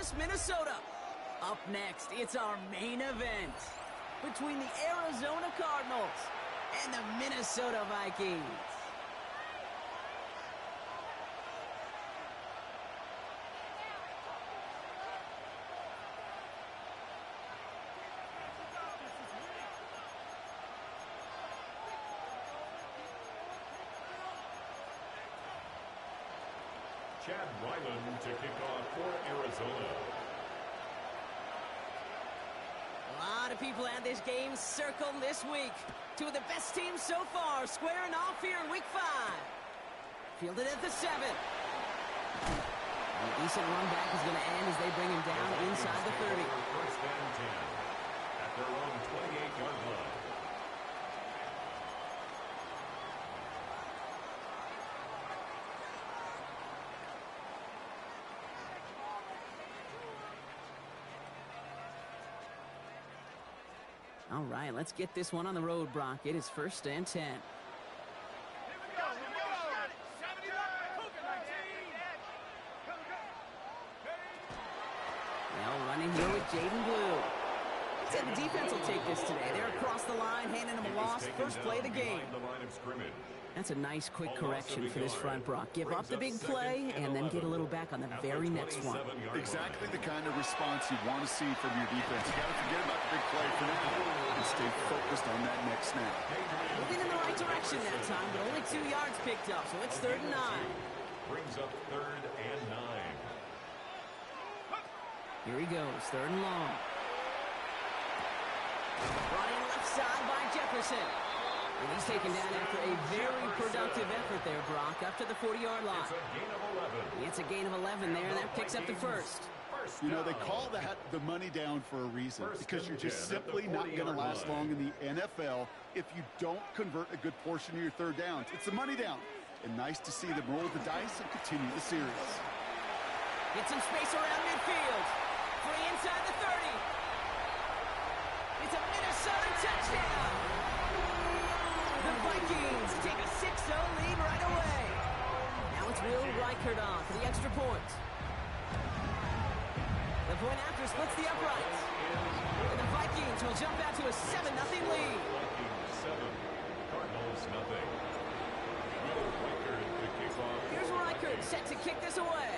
Columbus, Minnesota. Up next, it's our main event between the Arizona Cardinals and the Minnesota Vikings. Chad Ryland to kick off for Arizona. A lot of people had this game circled this week. Two of the best teams so far squaring off here in Week 5. Fielded at the 7. A decent run back is going to end as they bring him down inside the 30. First and 10 at their own 28-yard line. All right, let's get this one on the road, Brock. It is first and 10. Now running here with Jaden Blue. Said the defense will take this today. They're across the line, handing them a loss. First play of the game. That's a nice quick correction for this front, Brock. Give up the big play and then get a little back on the very next one. Exactly the kind of response you want to see from your defense. You got to forget about the big play for now and stay focused on that next snap. Moving in the right direction that time, but only 2 yards picked up, so it's 3rd and 9. Brings up 3rd and 9. Here he goes, 3rd and long. Running left side by Jefferson. And he's taken down after a very productive effort there, Brock, up to the 40-yard line. It's a gain of 11 there, and that picks up the first. You know, they call that the money down for a reason, because you're just simply not going to last long in the NFL if you don't convert a good portion of your third downs. It's the money down. And nice to see them roll the dice and continue the series. Get some space around midfield. Free inside the 30. It's a Minnesota touchdown. The Vikings take a 6-0 lead right away. Now it's Will Reichert on for the extra point. The point after splits the uprights. And the Vikings will jump out to a 7-0 lead. Vikings 7, Cardinals nothing. Will Reichert to kick off. Here's Reichert set to kick this away.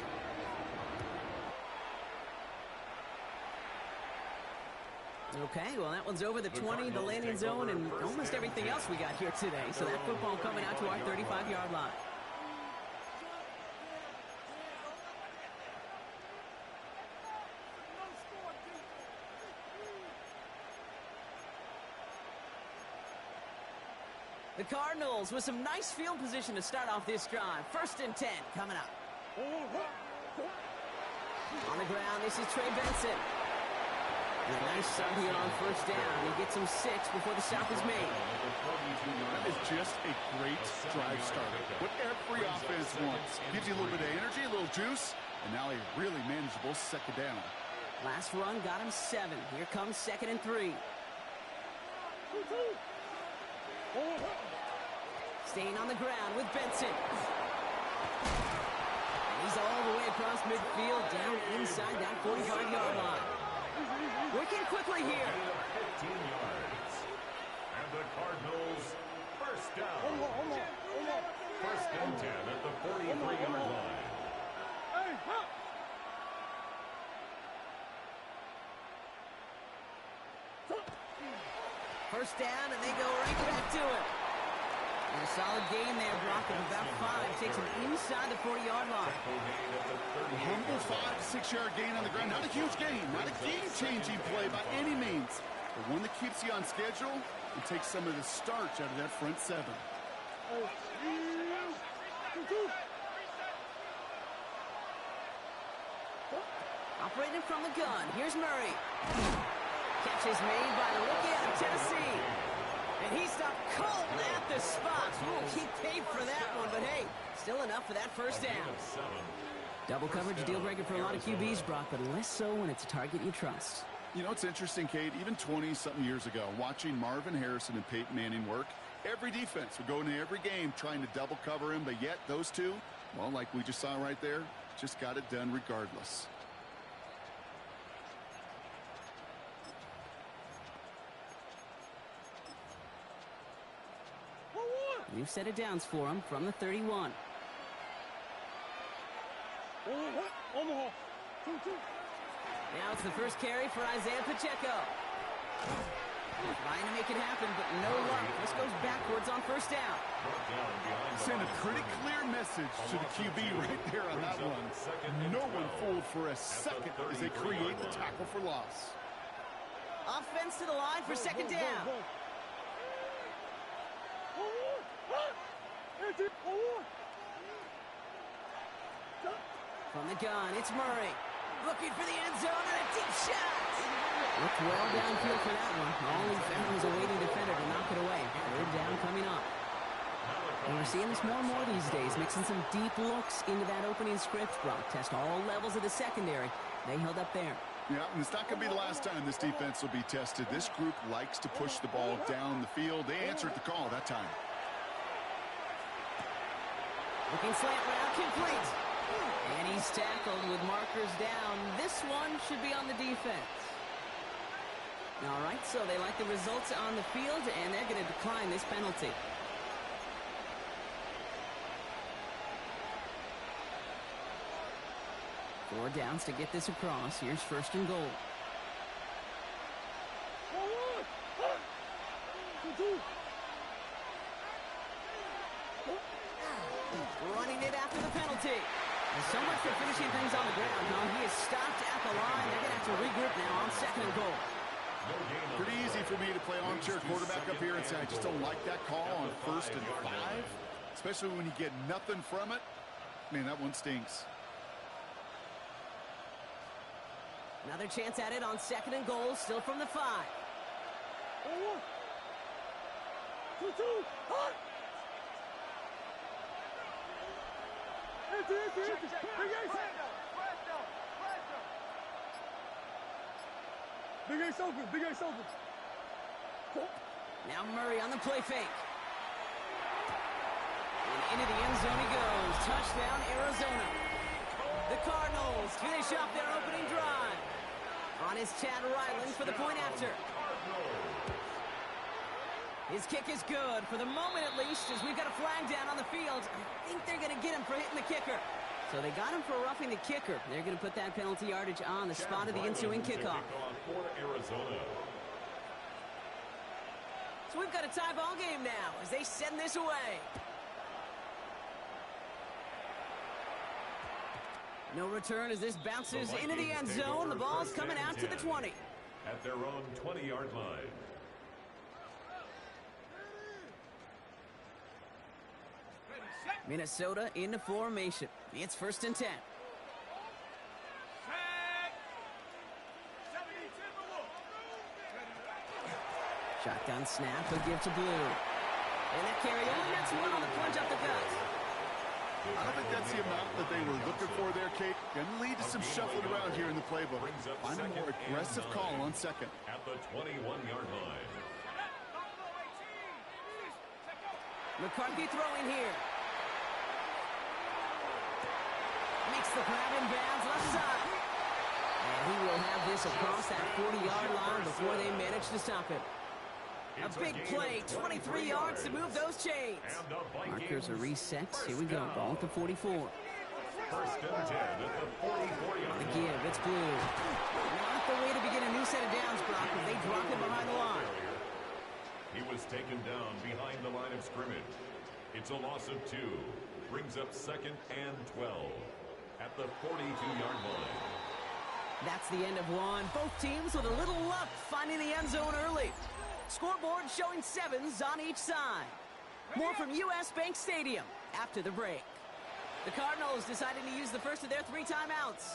Okay, well, that one's over the 20, the landing zone, and almost everything else we got here today. So that football coming out to our 35-yard line. The Cardinals with some nice field position to start off this drive. 1st and 10 coming up. On the ground, this is Trey Benson. And a nice start here on 1st down. He gets him 6 before the stop is made. That is just a great drive starter. What every offense wants. Gives you a little bit of energy, a little juice, and now a really manageable 2nd down. Last run got him 7. Here comes 2nd and 3. Staying on the ground with Benson. And he's all the way across midfield, down inside that 45-yard line. Working quickly here. 15 yards. And the Cardinals first down. 1st and 10 at the 43-yard line. First down, and they go right back to it. And a solid gain there, Brock, of about 5. Takes him inside the 40-yard line. A humble 5 to 6 yard gain on the ground. Not a huge gain, not a game-changing play by any means, but one that keeps you on schedule and takes some of the starch out of that front 7. Operating from the gun, here's Murray. Catch is made by the rookie out of Tennessee. And he stopped cold at the spot. He paid for that one, but hey, still enough for that first down. Double coverage, deal breaker for a lot of QBs, Brock, but less so when it's a target you trust. You know, it's interesting, Kate, even 20-something years ago, watching Marvin Harrison and Peyton Manning work, every defense would go into every game trying to double cover him, but yet those two, well, like we just saw right there, just got it done regardless. New set of downs for him from the 31. Now it's the first carry for Isaiah Pacheco. Trying to make it happen, but no luck. This goes backwards on first down. Send a pretty clear message to the QB right there on that one. No one fooled for a second as they create the tackle for loss. Offense to the line for second down. From the gun, it's Murray. Looking for the end zone and a deep shot. Looked well downfield for that one. Only found was a waiting defender to knock it away. Third down coming up. And we're seeing this more and more these days, mixing some deep looks into that opening script. Brock test all levels of the secondary. They held up there. Yeah, and it's not going to be the last time this defense will be tested. This group likes to push the ball down the field. They answered the call that time. Looking slant route, complete. And he's tackled with markers down. This one should be on the defense. All right, so they like the results on the field, and they're going to decline this penalty. Four downs to get this across. Here's first and goal. Running it after the penalty. And so much for finishing things on the ground, huh? He is stopped at the line. They're going to have to regroup now on second and goal. Pretty easy for me to play armchair quarterback up here and say I just don't like that call on 1st and 5. Especially when you get nothing from it. Man, that one stinks. Another chance at it on second and goal, still from the 5. Big Ace open, Big Ace open. Now Murray on the play fake. And into the end zone he goes. Touchdown, Arizona. The Cardinals finish off their opening drive. On is Chad Ryland for the point after. His kick is good, for the moment at least, as we've got a flag down on the field. I think they're going to get him for hitting the kicker. So they got him for roughing the kicker. They're going to put that penalty yardage on the spot of the ensuing kickoff. So we've got a tie ball game now as they send this away. No return as this bounces into the end zone. The ball's coming out to the 20. At their own 20-yard line. Minnesota into formation. It's first and 10. Shotgun snap, a give to Blue. And that carry only gets one on the plunge up the gut. I don't think that's the amount that they were looking for there, Kate. Going to lead to some shuffling around here in the playbook. Find a more aggressive call on second. At the 21-yard line. McCarthy throwing here. Makes the grab in bounds left side. And he will have this across that 40-yard line before they manage to stop it. A big play, 23 yards to move those chains. Markers are reset. Here we go, ball at the 44. First and 10 at the 44-yard line. The give, it's Blue. Not the way to begin a new set of downs, Brock, if they drop it behind the line. He was taken down behind the line of scrimmage. It's a loss of 2. Brings up second and 12 at the 42-yard line. That's the end of one. Both teams with a little luck finding the end zone early. Scoreboard showing 7s on each side. More from U.S. Bank Stadium after the break. The Cardinals decided to use the first of their 3 timeouts.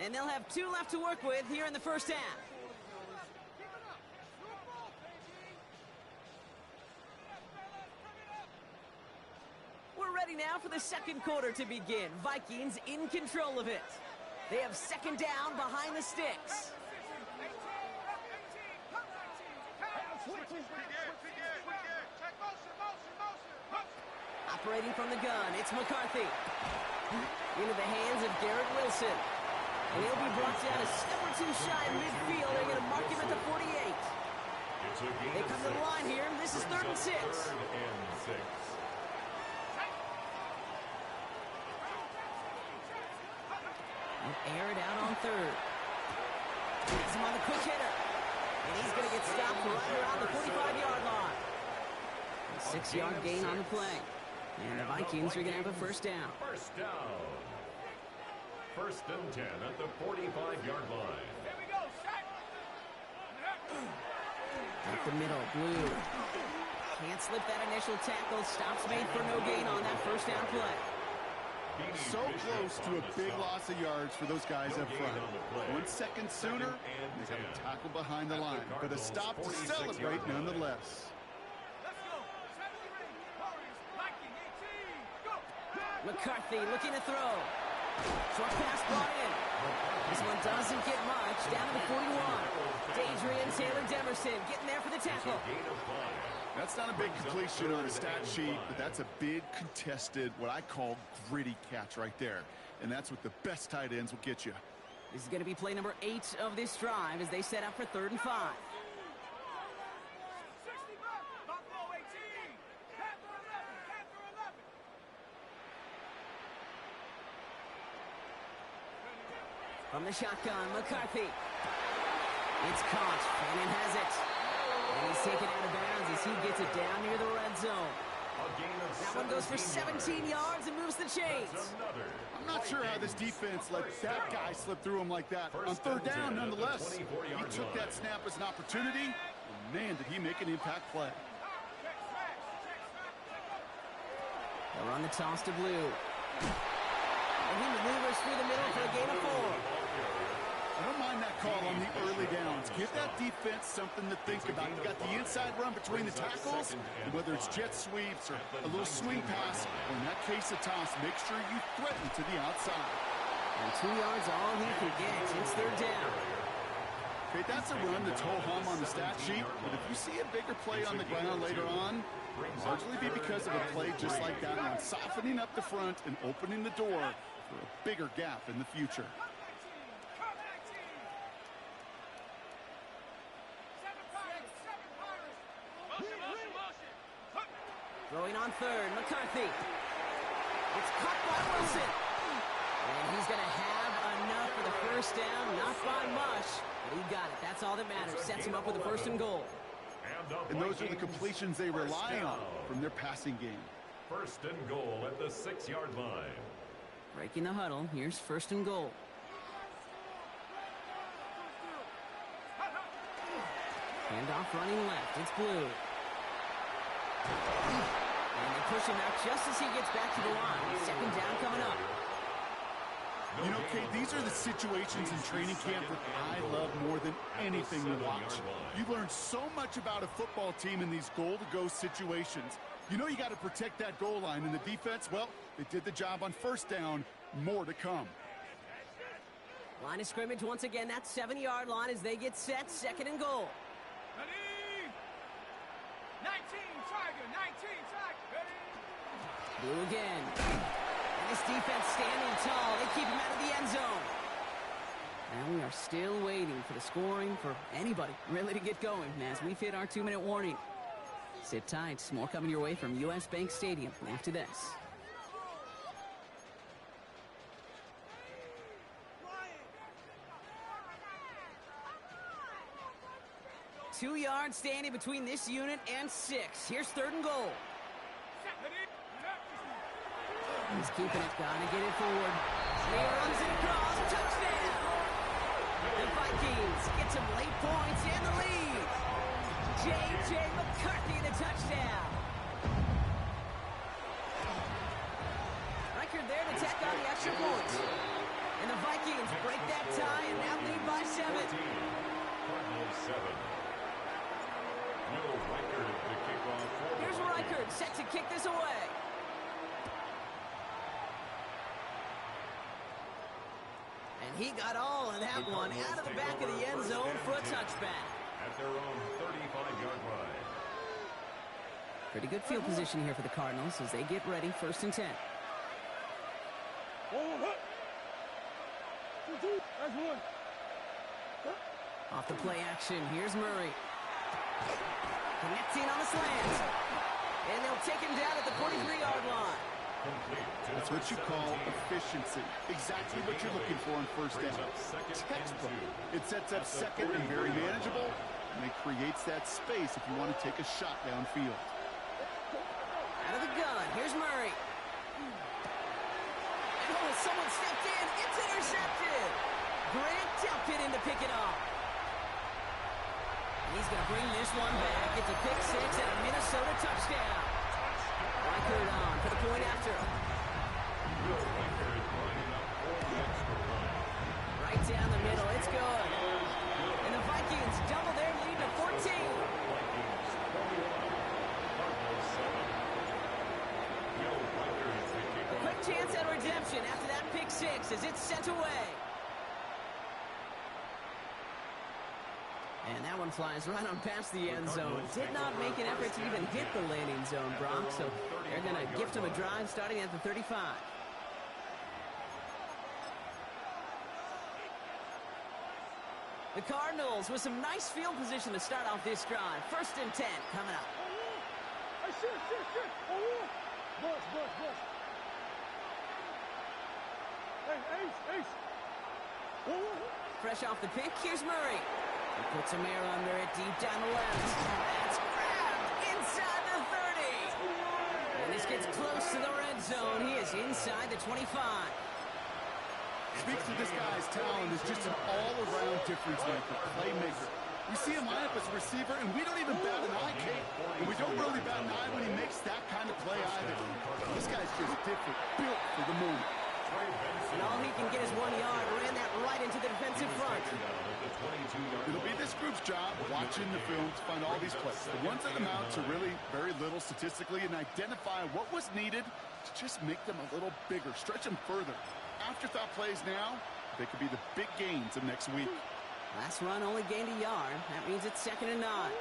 And they'll have 2 left to work with here in the first half. We're ready now for the second quarter to begin. Vikings in control of it. They have second down behind the sticks. Operating from the gun, it's McCarthy. Into the hands of Garrett Wilson. And he'll be brought down a step or 2 shy of midfield. They're going to mark him at the 48. It's a gain They of come to the 6. line here. This is 3rd and 6. 3rd and 6. They'll air it out on 3rd. He's him on the quick hitter. And he's going to get stopped right around the 45-yard line. A 6-yard gain on the play. And the Vikings are going to have a first down. First down. 1st and 10 at the 45-yard line. Up the middle, Blue. Can't slip that initial tackle. Stops made for no gain on that first down play. So close to a big loss of yards for those guys up front. 1 second sooner, they got a tackle behind the line. But a stop to celebrate nonetheless. McCarthy looking to throw. Short pass brought in. This one doesn't get much. Down to the 41. Adrian Taylor-Demerson getting there for the tackle. That's not a big completion on a stat sheet, but that's a big contested, what I call gritty catch right there. And that's what the best tight ends will get you. This is going to be play number 8 of this drive as they set up for 3rd and 5. From the shotgun, McCarthy. It's caught. Fannin has it. And he's taken out of bounds as he gets it down near the red zone. That one goes for 17 yards and moves the chains. I'm not sure how this defense let that guy slip through him like that. On 3rd down, nonetheless, he took that snap as an opportunity. And man, did he make an impact play. They'll run the toss to Blue. And he maneuvers through the middle for a gain of 4. I don't mind that call on the early downs. Give that defense something to think about. You got the inside run between the tackles, and whether it's jet sweeps or a little swing pass, or in that case a toss, make sure you threaten to the outside. And 2 yards all he can get. It's 3rd down. Okay, that's a run that's ho-hum on the stat sheet, but if you see a bigger play on the ground later on, largely be because of a play just like that one, softening up the front and opening the door for a bigger gap in the future. Throwing on 3rd, McCarthy. It's caught by Wilson. And he's going to have enough for the first down. Not by much, but he got it. That's all that matters. Sets him up with a 1st and goal. And those are the completions they rely on from their passing game. 1st and goal at the 6-yard line. Breaking the huddle. Here's 1st and goal. Handoff running left. It's Blue. And they push him out just as he gets back to the line. 2nd down coming up. You know, Kate, these are the situations in training camp that I love more than anything to watch. You learn so much about a football team in these goal-to-go situations. You know you got to protect that goal line, and the defense, well, they did the job on 1st down. More to come. Line of scrimmage once again. That 7-yard line as they get set. 2nd and goal. 19 Tiger, 19 Tiger. Blue again. And this defense standing tall. They keep him out of the end zone. And we are still waiting for the scoring for anybody really to get going as we've hit our 2-minute warning. Sit tight. More coming your way from U.S. Bank Stadium after this. Two yards standing between this unit and 6. Here's 3rd and goal. He's keeping it. Gotta get it forward. And he runs it across. Touchdown! The Vikings get some late points and the lead. J.J. McCarthy, the touchdown. Record there to tack on the extra point. And the Vikings break that tie and now lead by 7. Cardinals 7. Will Reichard to kick off. Here's Reichard set to kick this away. And he got all of that one out of the back of the end zone for a touchback. At their own 35-yard line. Pretty good field position here for the Cardinals as they get ready. 1st and 10. That's one. Off the play action, here's Murray. Connecting on the slant. And they'll take him down at the 43-yard line. That's what you call efficiency. Exactly what you're looking for on first down. Textbook. It sets up second and very manageable, and it creates that space if you want to take a shot downfield. Out of the gun, here's Murray. Oh, someone stepped in. It's intercepted. Grant dumped it in to pick it off. He's going to bring this one back. It's a pick six and a Minnesota touchdown. Reichert on for the point after. Right down the middle. It's good. And the Vikings double their lead to 14. A quick chance at redemption after that pick six as it's sent away. And that one flies right on past the end zone. Did not make an effort to even hit the landing zone, Brock. So they're going to gift him a drive starting at the 35. The Cardinals with some nice field position to start off this drive. 1st and 10 coming up. Fresh off the pick, here's Murray. He puts some air under it deep down the left. That's grabbed inside the 30. And this gets close to the red zone. He is inside the 25. Speaks to this guy's talent as just an all-around difference maker, playmaker. We see him line up as a receiver, and we don't even bat an eye, Kate. And we don't really bat an eye when he makes that kind of play either. This guy's just different, built for the moment. And all he can get is 1 yard. Ran that right into the defensive front. It'll be this group's job watching the film to find all these plays. The ones that amount to really very little statistically and identify what was needed to just make them a little bigger, stretch them further. Afterthought plays now, they could be the big gains of next week. Last run only gained a yard. That means it's 2nd and 9.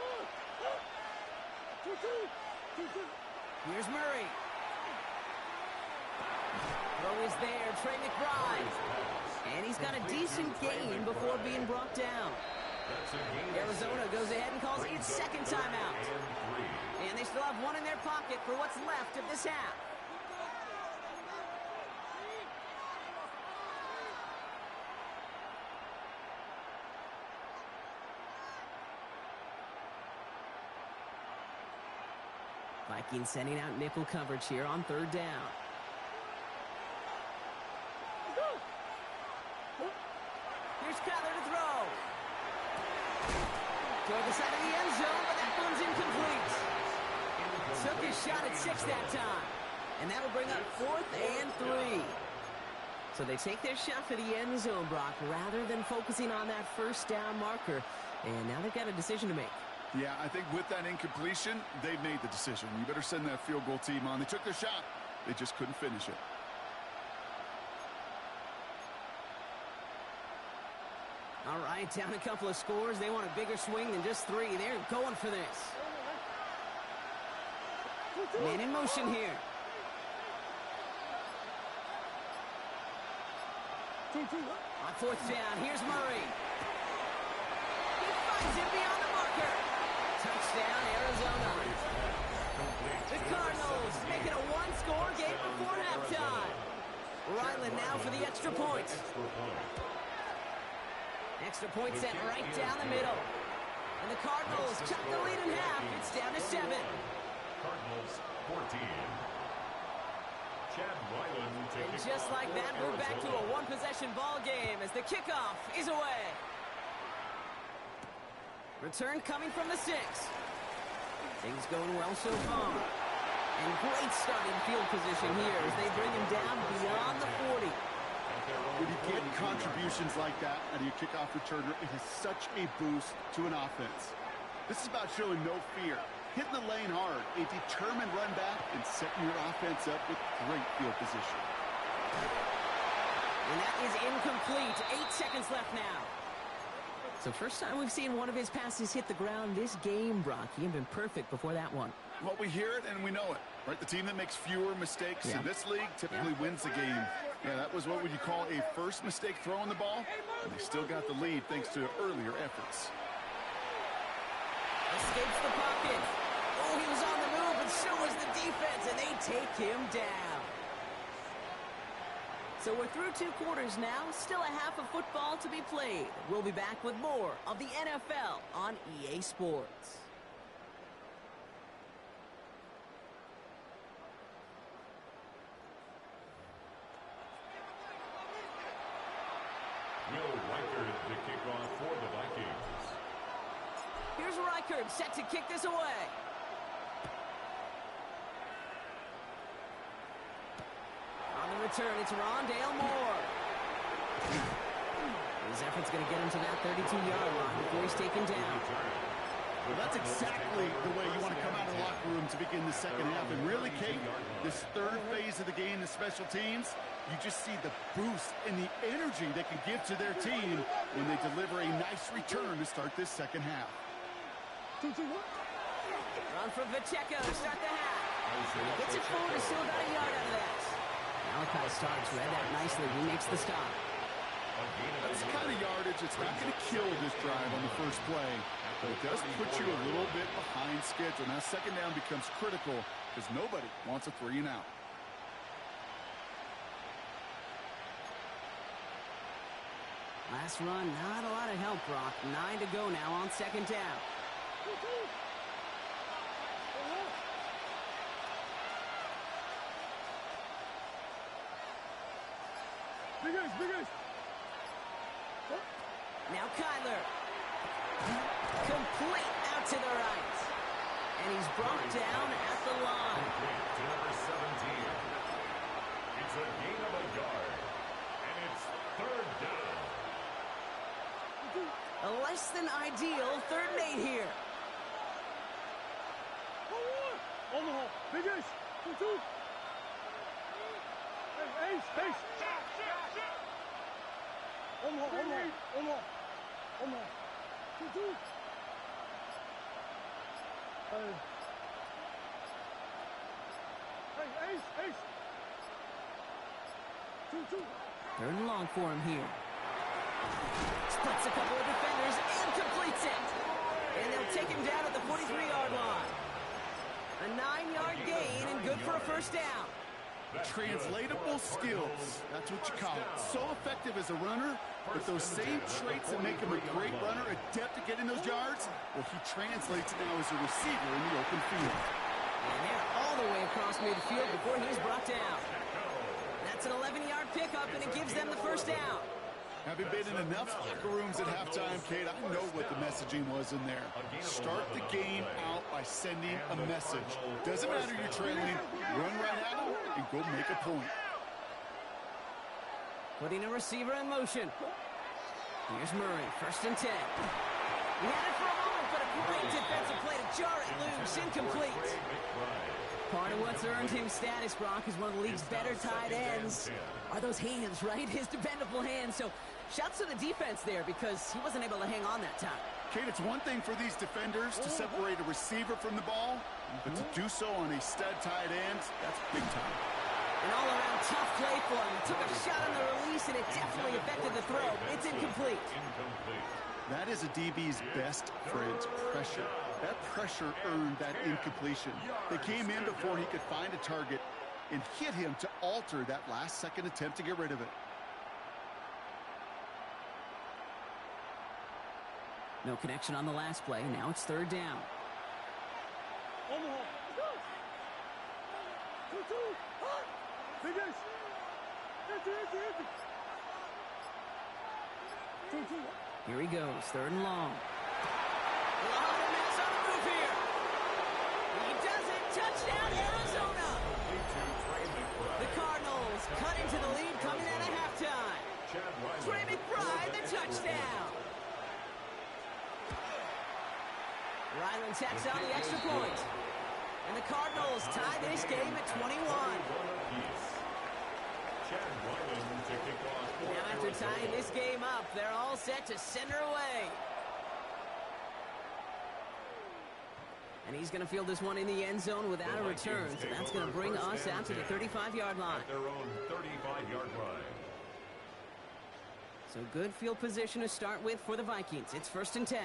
Here's Murray. Throw is there, Trey McBride. And he's got a decent gain before being brought down. Arizona goes ahead and calls its 2nd timeout. And they still have one in their pocket for what's left of this half. Vikings sending out nickel coverage here on 3rd down. Here's Kyler to throw. Toward the side of the end zone, but that one's incomplete. Took his shot at 6 that time. And that will bring up 4th and 3. So they take their shot for the end zone, Brock, rather than focusing on that 1st down marker. And now they've got a decision to make. Yeah, I think with that incompletion, they've made the decision. You better send that field goal team on. They took their shot. They just couldn't finish it. All right, down a couple of scores. They want a bigger swing than just 3. They're going for this. Man in motion here. On 4th down, here's Murray. He finds it beyond the marker. Touchdown, Arizona. The Cardinals make it a 1-score game before halftime. Ryland now for the extra point. Extra point set right down the middle. And the Cardinals cut the lead in half. It's down to 7. Cardinals 14. Chad Ryland And just like that, we're back to a one-possession ball game as the kickoff is away. Return coming from the 6. Things going well so far. And great starting field position here as they bring him down beyond the 40. When you get contributions like that out of your kickoff returner, it is such a boost to an offense. This is about showing no fear, hitting the lane hard, a determined run back, and setting your offense up with great field position. And that is incomplete. 8 seconds left now. So first time we've seen one of his passes hit the ground this game, Brock. He had been perfect before that one. Well, we hear it and we know it, right? The team that makes fewer mistakes in this league typically wins the game. Yeah, that was what would you call a first mistake throwing the ball, and they still got the lead thanks to earlier efforts. Escapes the pocket. Oh, he was on the move, and so was the defense, and they take him down. So we're through 2 quarters now. Still a half of football to be played. We'll be back with more of the NFL on EA Sports. Will Reichard to kick off for the Vikings. Here's Reichard set to kick this away. On the return, it's Rondale Moore. His effort's going to get him to that 32-yard line before he's taken down. Well, that's exactly the way you want to come out of the locker room to begin the second half. And really, Kate, this third phase of the game, the special teams, you just see the boost and the energy they can give to their team when they deliver a nice return to start this second half. Run from Pacheco to start the half. Gets it forward, is still about a yard out of that. Malachi Starks read that nicely. He makes the stop. That's the kind of yardage that's not going to kill this drive on the first play, but it does put you a little bit behind schedule. Now, second down becomes critical because nobody wants a 3 and out. Last run, not a lot of help, Brock. 9 to go now on second down. Now Kyler. Complete out to the right. And he's brought down at the line. To number 17. It's a gain of a yard. And it's third down. A less than ideal 3rd and 8 here. Third and long for him here. Splits a couple of defenders and completes it. And they'll take him down at the 43-yard line. A 9-yard gain and good for a first down. Translatable skills. That's what you call it. So effective as a runner, but those same traits that make him a great runner, adept at getting those yards, well, he translates now as a receiver in the open field. And they're all the way across midfield before he's brought down. That's an 11-yard pickup, and it gives them the first down. Having been in enough locker rooms at halftime, Kate, I know what the messaging was in there. Start the game out by sending a message. Doesn't matter you're trailing, run right at them and go make a point. Putting a receiver in motion. Here's Murray, 1st and 10. He had it for a moment, but a great defensive play to jar it loose, incomplete. Part of what's earned him status, Brock, is one of the league's better tight ends. Are those hands, right? His dependable hands. So shouts to the defense there because he wasn't able to hang on that time. Kate, it's one thing for these defenders to separate a receiver from the ball, but to do so on a stud tight end, that's big time. An all-around tough play for him. He took a shot on the release, and it definitely affected the throw. It's incomplete. That is a DB's best friend, pressure. That pressure earned that incompletion. They came in before he could find a target and hit him to alter that last-second attempt to get rid of it. No connection on the last play. Now it's 3rd down. Here he goes, 3rd and long. On the move here. He does it. Touchdown, Arizona. The Cardinals cut into the lead coming out of halftime. Trey McBride, the touchdown. Ryland tacks on the extra point. And the Cardinals tie this game at 21. Now after tying this game up, they're all set to send her away. And he's going to field this one in the end zone without a return. So that's going to bring us out to the 35-yard line. At their own 35-yard line. So good field position to start with for the Vikings. It's 1st and 10.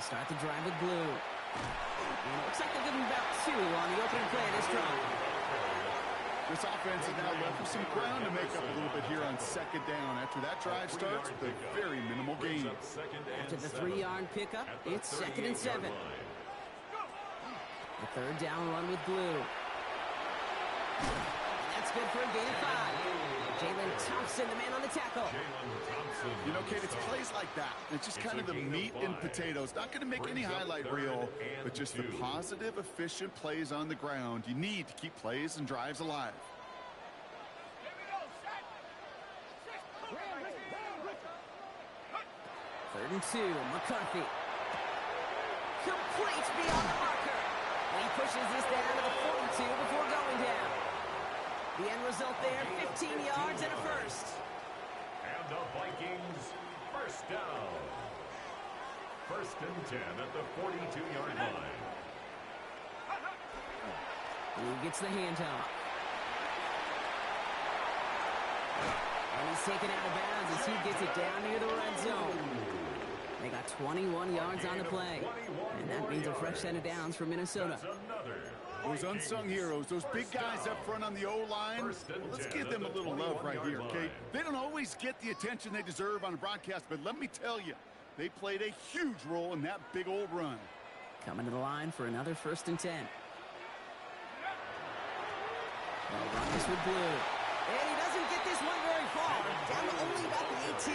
start the drive with Blue. And it looks like they'll give him about 2 on the opening play of this drive. This offense is now left with some ground to make up a little bit here on second down. After that drive starts with a very minimal gain. After the 3-yard pickup, it's 2nd and 7. The third down run with Blue. And that's good for a gain of 5. Jalen Thompson, the man on the tackle. You know, Kate, it's plays like that. It's just kind of the meat and potatoes. Not going to make any highlight reel, but just the positive, efficient plays on the ground. You need to keep plays and drives alive. Third and 2, McCarthy. Complete beyond the marker. And he pushes this down to the 42 before going down. The end result there, 15 yards and a first. And the Vikings first down. 1st and 10 at the 42-yard line. He gets the handoff. And he's taken out of bounds as he gets it down near the red zone. They got 21 yards on the play. And that means a fresh set of downs for Minnesota. Those unsung heroes, those big guys up front on the O-line, well, let's give them a little love right here, okay? They don't always get the attention they deserve on a broadcast, but let me tell you, they played a huge role in that big old run. Coming to the line for another 1st and 10. They'll run this with Blue. And he doesn't get this one very far, down to only about the 18.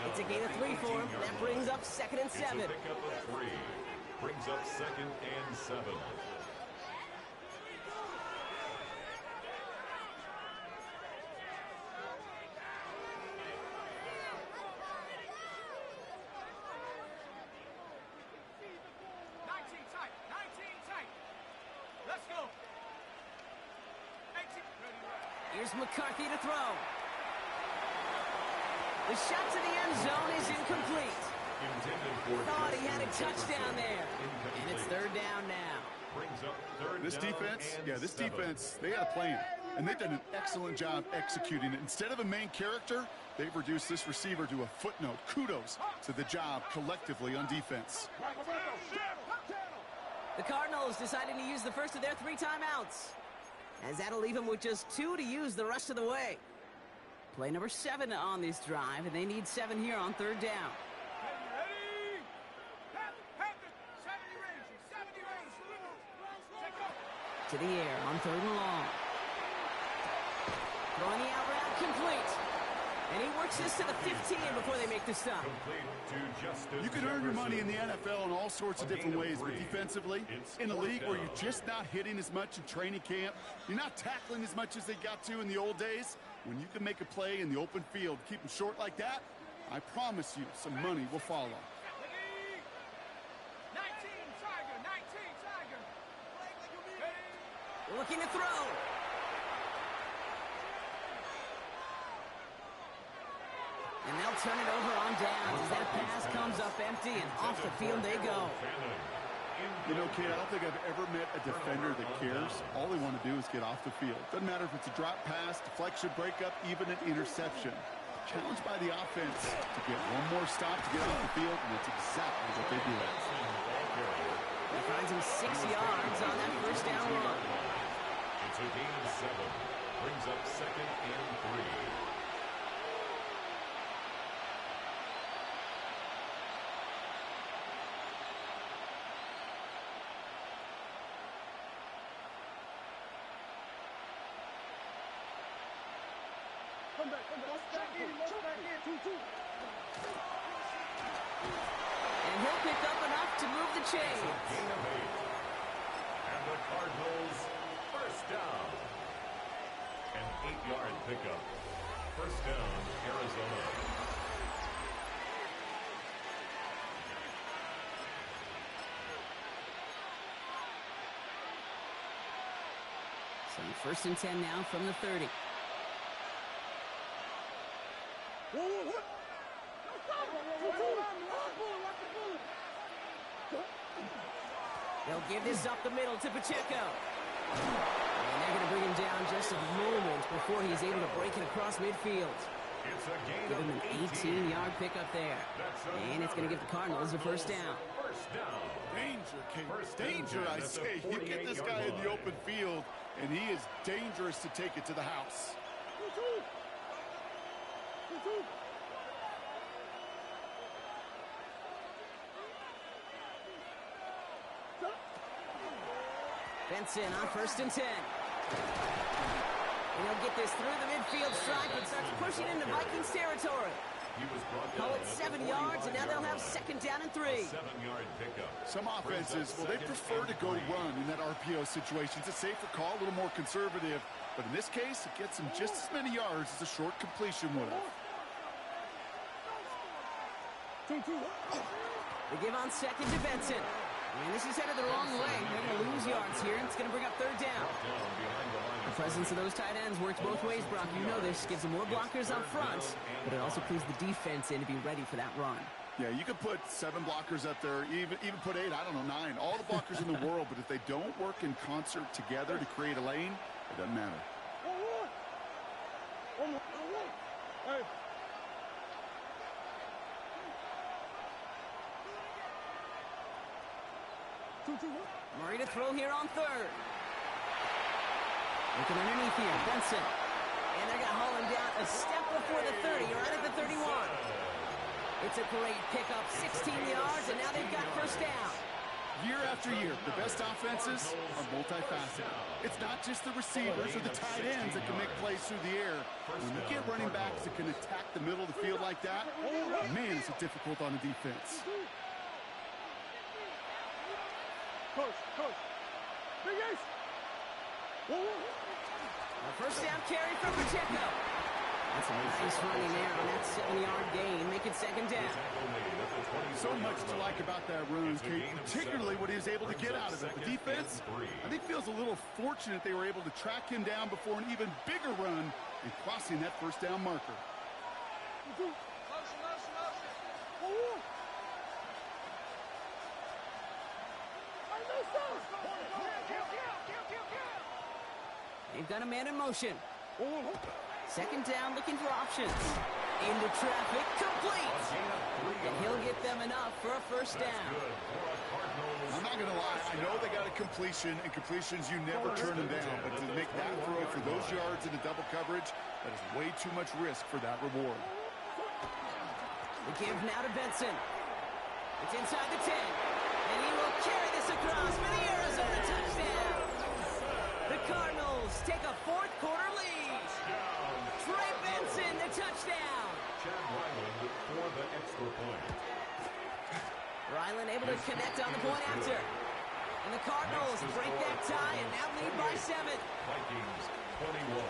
It's a gain of 3 for him. That brings up 2nd and 7. It's a pickup of 3. Brings up 2nd and 7. Let's go. Here's McCarthy to throw. The shot to the end zone is incomplete. Thought he had a touchdown there. And it's 3rd down now. This defense, they had a plan. And they've done an excellent job executing it. Instead of a main character, they've reduced this receiver to a footnote. Kudos to the job collectively on defense. The Cardinals decided to use the first of their 3 timeouts, as that'll leave them with just 2 to use the rest of the way. Play number 7 on this drive, and they need 7 here on 3rd down. To the air on 3rd and long. Throwing the out route complete. And he works this to the 15 before they make the stop. You can earn your money in the NFL in all sorts of different ways, but defensively, in a league where you're just not hitting as much in training camp, you're not tackling as much as they got to in the old days, when you can make a play in the open field, keep them short like that, I promise you some money will follow. 19 Tiger, 19 Tiger. Looking to throw. And they'll turn it over on downs as that pass comes up empty, and off the field they go. You know, Kate, I don't think I've ever met a defender that cares. All they want to do is get off the field. Doesn't matter if it's a drop pass, deflection, breakup, even an interception. Challenged by the offense to get one more stop to get off the field, and that's exactly what they do. He finds him 6 yards on that first down run. It's a gain of 7. Brings up 2nd and 3. And he'll pick up enough to move the chains. Gain of 8. And the Cardinals first down. An 8-yard pickup. First down, Arizona. So 1st and 10 now from the 30. They'll give this up the middle to Pacheco. And they're going to bring him down just a moment before he's able to break it across midfield. It's a gain Give of him an 18-yard pickup there. And it's going to give the Cardinals a first down. First down. Danger, Kate. First and Danger, 10 I at the say. You get this 48-yard guy in the line. open field, and he is dangerous to take it to the house. Benson on first and 10. And he'll get this through the midfield stripe and starts pushing into Vikings territory. He was brought Call down it at the 7 yards, and now they'll have 45-yard second down and 3. line. 7-yard pickup. Some offenses, well, they prefer to go run in that RPO situation. It's a safer call, a little more conservative. But in this case, it gets him just as many yards as a short completion would have. They give on second to Benson. And this is headed the wrong way. They're going to lose yards here, and it's going to bring up third down. Down behind the line The of presence of those tight ends works both ways, Brock. You know this. Gives them more blockers up front, but it also clues the defense in to be ready for that run. Yeah, you could put 7 blockers up there, even put 8, I don't know, 9. All the blockers in the world, but if they don't work in concert together to create a lane, it doesn't matter. Murray to throw here on third. Looking underneath here, Benson. And they're going to haul him down a step before the 30, right at the 31. It's a great pickup, 16 yards, and now they've got first down. Year after year, the best offenses are multifaceted. It's not just the receivers or the tight ends that can make plays through the air. When you get running backs that can attack the middle of the field like that, man, is it difficult on the defense. A first down carry from Pacheco. That's a nice run in there on that 7-yard gain, making second down. So much to like about that run, Kate, particularly what he was able to get out of it. The defense, I think, feels a little fortunate they were able to track him down before an even bigger run and crossing that first down marker. They've got a man in motion. Second down, looking for options. Into traffic, complete. And he'll get them enough for a first down. I'm not going to lie. I know they got a completion, and completions, you never turn them down. But to make that throw for those yards in the double coverage, that is way too much risk for that reward. The give now to Benson. It's inside the 10. And he will carry this across for the Arizona touchdown. The Cardinals take a fourth quarter lead. Trey Benson, the touchdown. Chad Ryland for the extra point. Ryland able to connect on the point after. And the Cardinals break that tie and now lead by 7. Vikings 21.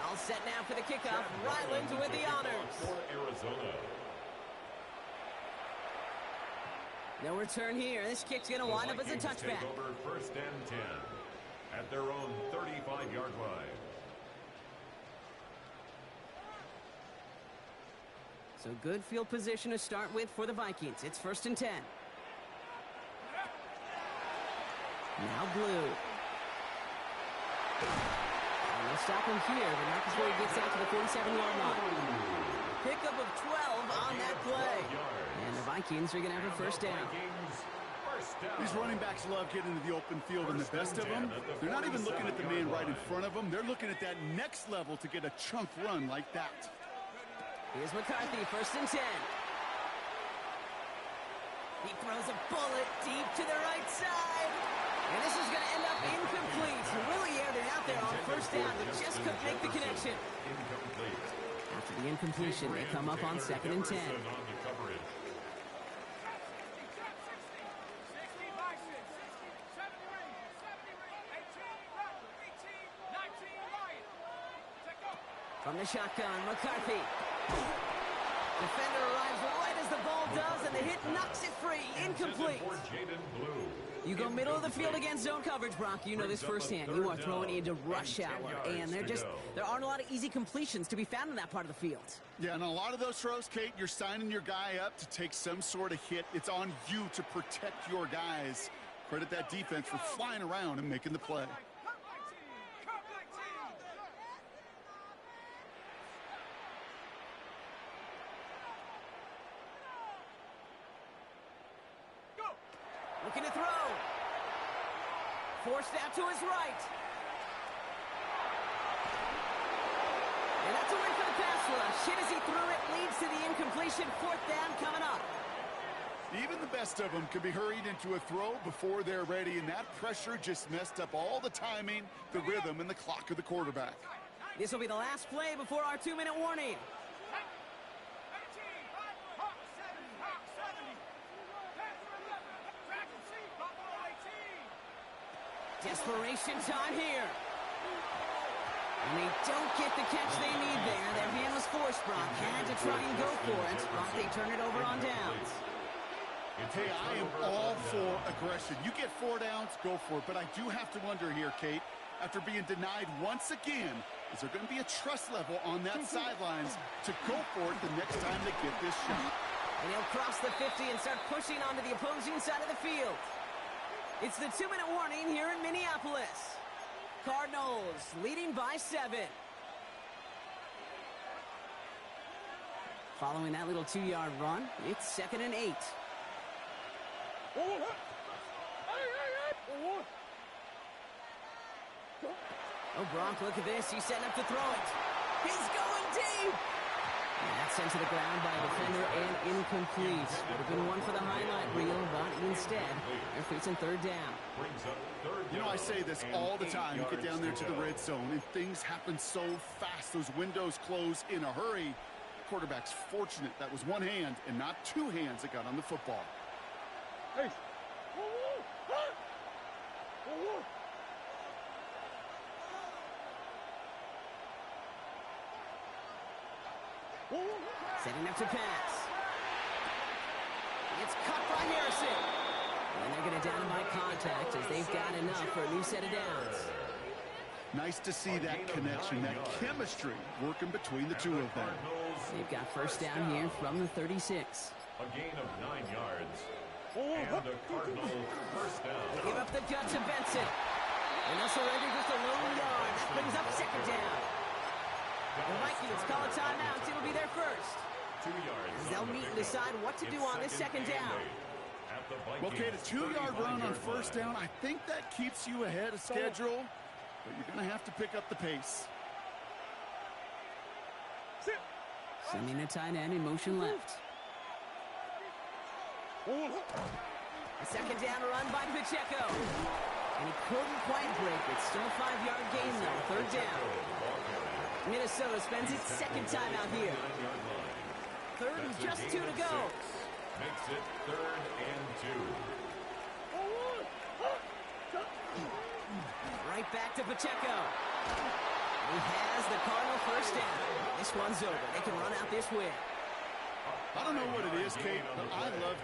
All set now for the kickoff. Ryland with the honors. For Arizona. No return here. This kick's going to wind up as a Vikings touchback. take over first and 10 at their own 35-yard line. So good field position to start with for the Vikings. It's first and 10. Now Blue. And they'll stop him here, but not before he gets out to the 47-yard line. Pickup of 12 on that play. And the Vikings are going to have a first down. These running backs love getting into the open field, and the best of them, they're not even looking at the man right in front of them. They're looking at that next level to get a chunk run like that. Here's McCarthy, first and 10. He throws a bullet deep to the right side. And this is going to end up incomplete. Really aired it out there on first down, but just couldn't make the connection. Incomplete. After the incompletion, they come up on second and 10. On the coverage. From the shotgun, McCarthy. Defender arrives right as the ball does, and the hit knocks it free. Incomplete. For Jaden Blue. You go middle of the field against zone coverage, Brock. You know this firsthand. You are throwing into rush hour, and there aren't a lot of easy completions to be found in that part of the field. Yeah, and a lot of those throws, Kate, you're signing your guy up to take some sort of hit. It's on you to protect your guys. Credit that defense for flying around and making the play. Forced out to his right. And that's a win for the pass rush. Hit as he threw it, leads to the incompletion. 4th down coming up. Even the best of them can be hurried into a throw before they're ready, and that pressure just messed up all the timing, the rhythm, and the clock of the quarterback. This will be the last play before our 2-minute warning. 18, Hawk 70, Hawk 70. Pass 11, track and see, Buffalo 18. Desperation time here. And they don't get the catch they need there. Their hand was forced, Brock. Had to try and go for it. Brock, they turn it over on downs. Hey, I am all for aggression. You get 4 downs, go for it. But I do have to wonder here, Kate, after being denied once again, is there going to be a trust level on that sidelines to go for it the next time they get this shot? And he'll cross the 50 and start pushing onto the opposing side of the field. It's the 2-minute warning here in Minneapolis. Cardinals leading by 7. Following that little 2-yard run, it's 2nd and 8. Oh, Gronk, look at this. He's setting up to throw it. He's going deep. And that's sent to the ground by a defender and incomplete. Would have been one for the highlight reel, but instead, they're facing 3rd down. You know, I say this all the time. You get down there to the red zone, and things happen so fast. Those windows close in a hurry. Quarterback's fortunate that was one hand and not 2 hands that got on the football. Hey. Setting up to pass. It's cut by Harrison. And they're going to down by contact as they've got enough for a new set of downs. Nice to see that connection, that chemistry working between the two of them. They've got 1st down here from the 36. A gain of 9 yards. And a Cardinal 1st down. They give up the gut to Benson. And they'll surrender just a lone yard. That brings up 2nd down. The Vikings call a timeout. It'll be their first. 2 yards. As they'll meet and decide what to do on this 2nd down. Well, Kate, a 2-yard run on 1st down, I think that keeps you ahead of schedule, but you're going to have to pick up the pace. Sending a tight end in motion left. A 2nd down run by Pacheco. And he couldn't quite break it. Still a 5-yard gain, though. 3rd down. Minnesota spends its 2nd time out here. 3rd and just 2 to go. Makes it 3rd and 2. Right back to Pacheco. He has the Cardinal 1st down. This one's over. They can run out this win. I don't know what it is, Kate, but I love